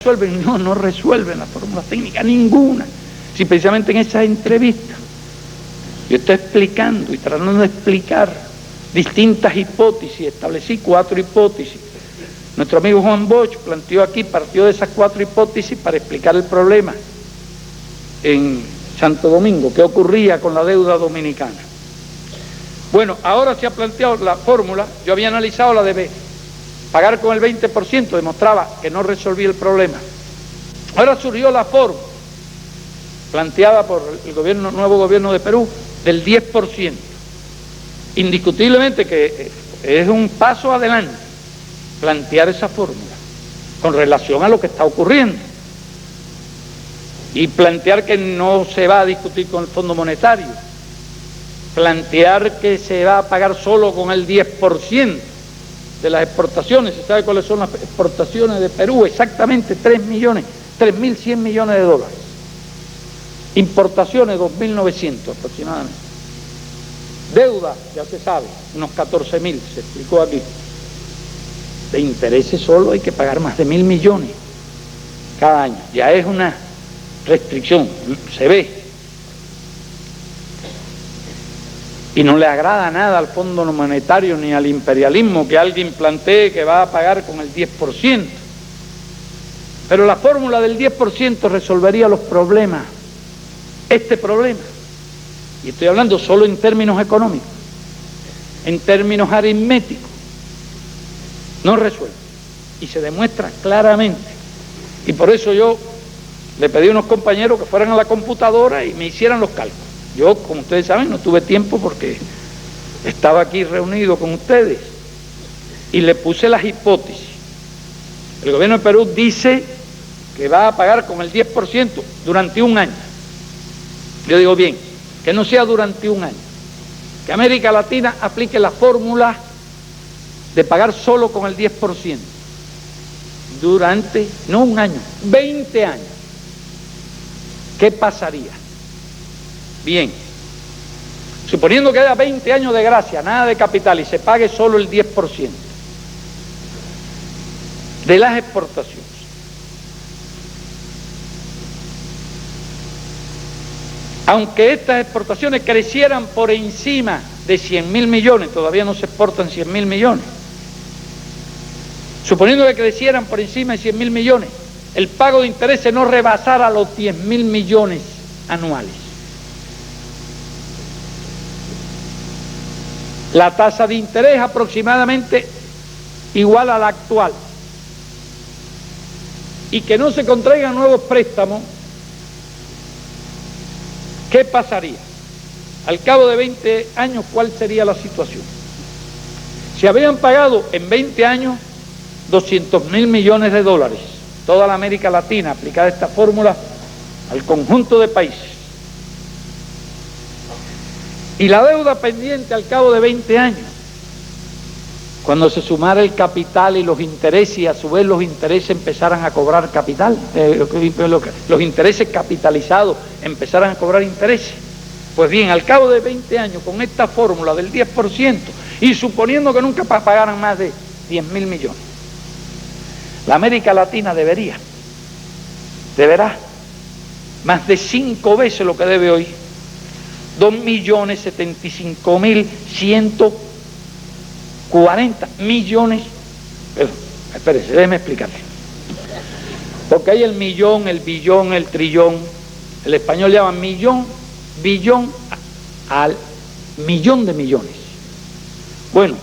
resuelven. No, no resuelven las fórmulas técnicas, ninguna. Si precisamente en esas entrevistas yo estoy explicando y tratando de explicar distintas hipótesis, establecí 4 hipótesis. Nuestro amigo Juan Bosch planteó aquí, partió de esas 4 hipótesis para explicar el problema en Santo Domingo, qué ocurría con la deuda dominicana. Bueno, ahora se ha planteado la fórmula, yo había analizado la de pagar con el 20%, demostraba que no resolvía el problema. Ahora surgió la fórmula, planteada por el nuevo gobierno de Perú, del 10%. Indiscutiblemente que es un paso adelante plantear esa fórmula con relación a lo que está ocurriendo y plantear que no se va a discutir con el Fondo Monetario, plantear que se va a pagar solo con el 10% de las exportaciones. ¿Se sabe cuáles son las exportaciones de Perú? Exactamente 3.100 millones de dólares. Importaciones 2.900 aproximadamente. Deuda, ya se sabe, unos 14.000, se explicó aquí. De intereses solo hay que pagar más de 1.000 millones cada año. Ya es una restricción, se ve. Y no le agrada nada al Fondo Monetario ni al imperialismo que alguien plantee que va a pagar con el 10%. Pero la fórmula del 10% resolvería los problemas, este problema. Y estoy hablando solo en términos económicos, en términos aritméticos. No resuelve. Y se demuestra claramente. Y por eso yo le pedí a unos compañeros que fueran a la computadora y me hicieran los cálculos. Yo, como ustedes saben, no tuve tiempo porque estaba aquí reunido con ustedes y le puse las hipótesis. El gobierno de Perú dice que va a pagar con el 10% durante un año. Yo digo, bien, que no sea durante un año, que América Latina aplique la fórmula de pagar solo con el 10% durante, no un año, 20 años. ¿Qué pasaría? Bien, suponiendo que haya 20 años de gracia, nada de capital, y se pague solo el 10% de las exportaciones. Aunque estas exportaciones crecieran por encima de 100.000 millones, todavía no se exportan 100.000 millones, suponiendo que crecieran por encima de 100.000 millones, el pago de intereses no rebasara los 10.000 millones anuales. La tasa de interés aproximadamente igual a la actual. Y que no se contraigan nuevos préstamos. ¿Qué pasaría? Al cabo de 20 años, ¿cuál sería la situación? Si habían pagado en 20 años 200.000 millones de dólares, toda la América Latina, aplicada esta fórmula al conjunto de países, y la deuda pendiente al cabo de 20 años, cuando se sumara el capital y los intereses, y a su vez los intereses empezaran a cobrar capital, los intereses capitalizados empezaran a cobrar intereses. Pues bien, al cabo de 20 años, con esta fórmula del 10%, y suponiendo que nunca pagaran más de 10.000 millones, la América Latina deberá más de 5 veces lo que debe hoy, 2.075.140 millones. Espérese, déjeme explicarle. Porque hay el millón, el billón, el trillón. El español llama millón, billón, al millón de millones. Bueno,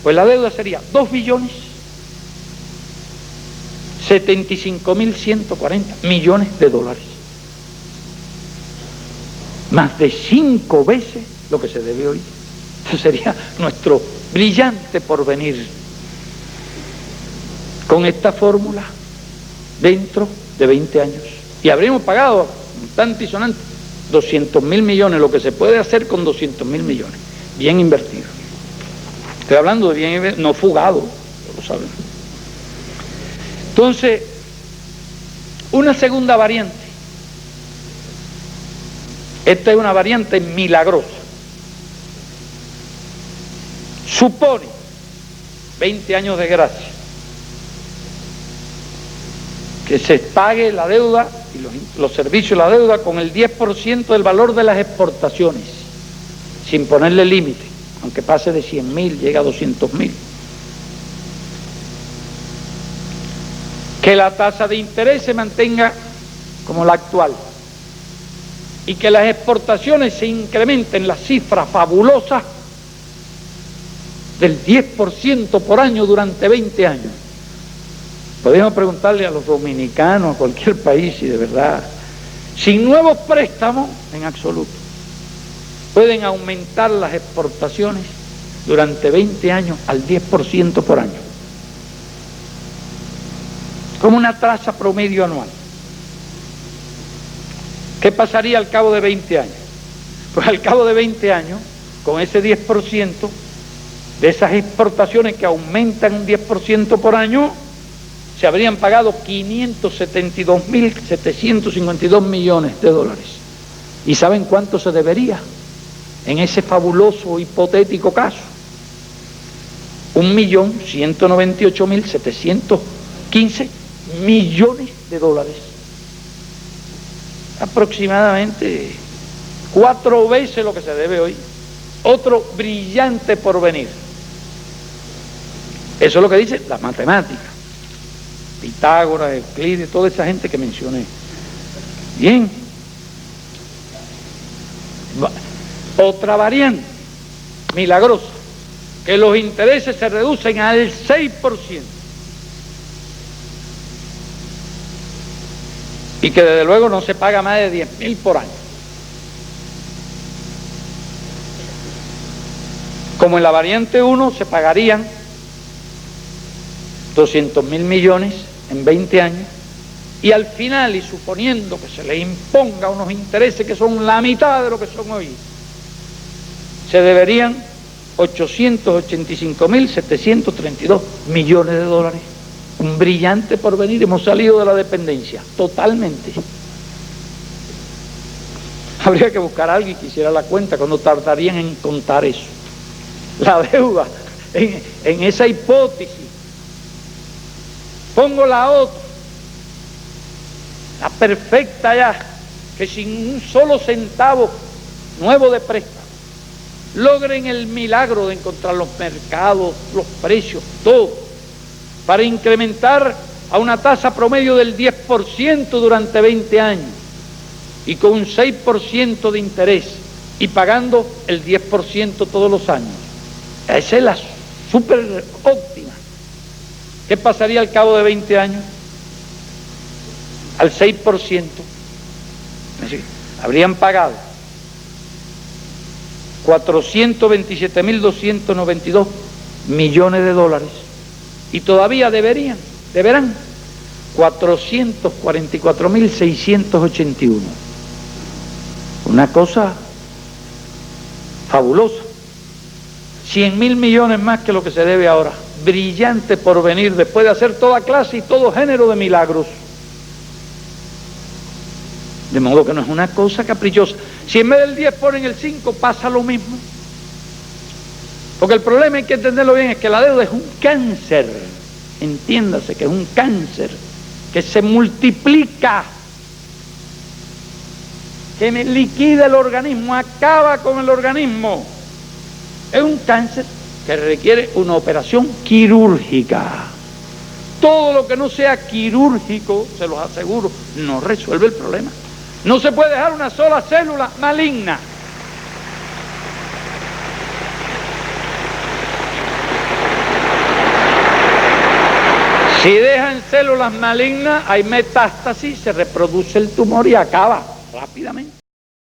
pues la deuda sería 2.075.140 millones de dólares. Más de 5 veces lo que se debe hoy. Eso sería nuestro brillante porvenir. Con esta fórmula, dentro de 20 años. Y habríamos pagado, tanto y sonante, 200.000 millones, lo que se puede hacer con 200.000 millones. Bien invertido. Estoy hablando de bien invertido, no fugado, lo saben. Entonces, una segunda variante. Esta es una variante milagrosa. Supone 20 años de gracia, que se pague la deuda y los servicios de la deuda con el 10% del valor de las exportaciones, sin ponerle límite, aunque pase de 100.000, llega a 200.000. Que la tasa de interés se mantenga como la actual y que las exportaciones se incrementen las cifras fabulosas del 10% por año durante 20 años. Podríamos preguntarle a los dominicanos, a cualquier país, si de verdad, sin nuevos préstamos en absoluto, pueden aumentar las exportaciones durante 20 años al 10% por año, como una tasa promedio anual. ¿Qué pasaría al cabo de 20 años? Pues al cabo de 20 años, con ese 10% de esas exportaciones que aumentan un 10% por año, se habrían pagado 572.752 millones de dólares. ¿Y saben cuánto se debería en ese fabuloso hipotético caso? 1.198.715 millones de dólares. Aproximadamente 4 veces lo que se debe hoy. Otro brillante porvenir. Eso es lo que dice la matemática. Pitágoras, Euclides, toda esa gente que mencioné. Bien. Otra variante milagrosa, que los intereses se reducen al 6% y que desde luego no se paga más de 10.000 por año. Como en la variante 1 se pagarían 200.000 millones en 20 años, y al final, y suponiendo que se le imponga unos intereses que son la mitad de lo que son hoy, se deberían 885.732 millones de dólares. Un brillante porvenir. Hemos salido de la dependencia totalmente. Habría que buscar a alguien que hiciera la cuenta cuando tardarían en contar eso, la deuda en esa hipótesis. Pongo la otra, la perfecta ya, que sin un solo centavo nuevo de préstamo logren el milagro de encontrar los mercados, los precios, todo, para incrementar a una tasa promedio del 10% durante 20 años y con un 6% de interés y pagando el 10% todos los años. Esa es la súper óptima. ¿Qué pasaría al cabo de 20 años? Al 6%. Es decir, habrían pagado 427.292 millones de dólares y todavía deberán 444.681. Una cosa fabulosa. 100.000 millones más que lo que se debe ahora. Brillante porvenir, después de hacer toda clase y todo género de milagros. De modo que no es una cosa caprichosa. Si en vez del 10 ponen el 5, pasa lo mismo. Porque el problema, hay que entenderlo bien, es que la deuda es un cáncer. Entiéndase que es un cáncer que se multiplica, que liquida el organismo, acaba con el organismo. Es un cáncer que requiere una operación quirúrgica. Todo lo que no sea quirúrgico, se los aseguro, no resuelve el problema. No se puede dejar una sola célula maligna. Si dejan células malignas, hay metástasis, se reproduce el tumor y acaba rápidamente.